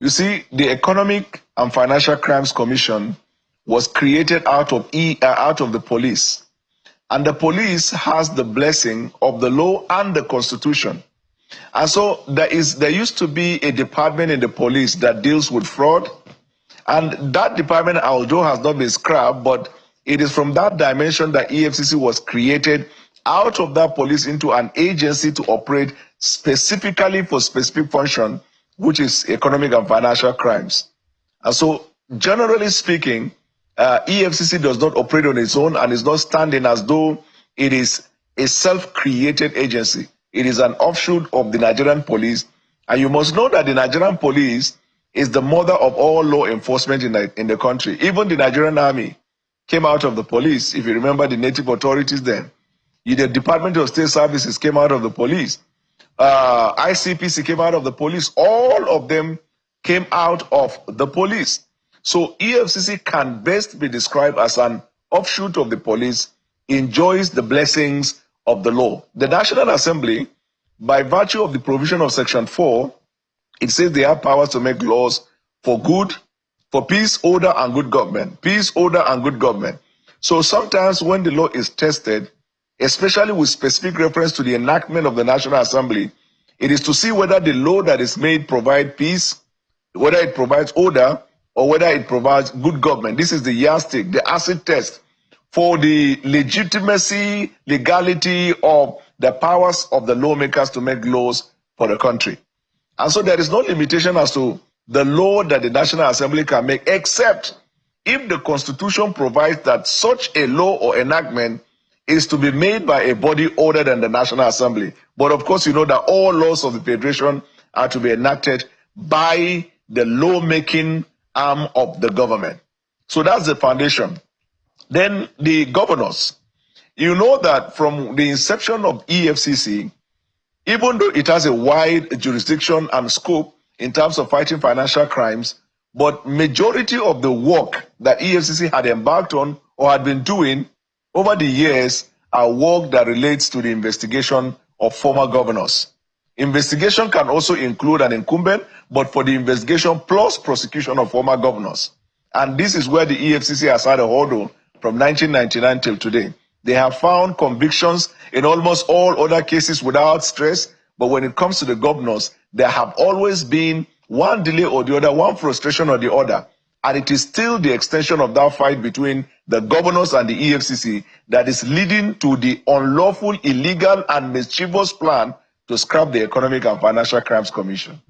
You see, the Economic and Financial Crimes Commission was created out of the police. And the police has the blessing of the law and the constitution. And so there used to be a department in the police that deals with fraud. And that department, although has not been scrapped, but it is from that dimension that EFCC was created out of that police into an agency to operate specifically for specific function, which is economic and financial crimes. And so, generally speaking, EFCC does not operate on its own and is not standing as though it is a self-created agency. It is an offshoot of the Nigerian police. And you must know that the Nigerian police is the mother of all law enforcement in the country. Even the Nigerian army came out of the police. If you remember the native authorities then, the Department of State Services came out of the police. ICPC came out of the police. All of them came out of the police. So EFCC can best be described as an offshoot of the police, enjoys the blessings of the law. The National Assembly, by virtue of the provision of Section 4, it says they have powers to make laws for good, for peace, order, and good government. Peace, order, and good government. So sometimes when the law is tested, especially with specific reference to the enactment of the National Assembly, it is to see whether the law that is made provides peace, whether it provides order, or whether it provides good government. This is the yardstick, the acid test for the legitimacy, legality of the powers of the lawmakers to make laws for the country. And so there is no limitation as to the law that the National Assembly can make, except if the Constitution provides that such a law or enactment is to be made by a body other than the National Assembly. But of course, you know that all laws of the Federation are to be enacted by the lawmaking arm of the government. So that's the foundation. Then the governors. You know that from the inception of EFCC, even though it has a wide jurisdiction and scope in terms of fighting financial crimes, but majority of the work that EFCC had embarked on or had been doing over the years are work that relates to the investigation of former governors. Investigation can also include an incumbent, but for the investigation plus prosecution of former governors. And this is where the EFCC has had a hurdle from 1999 till today. They have found convictions in almost all other cases without stress, but when it comes to the governors, there have always been one delay or the other, one frustration or the other. And it is still the extension of that fight between the governors and the EFCC that is leading to the unlawful, illegal, and mischievous plan to scrap the Economic and Financial Crimes Commission.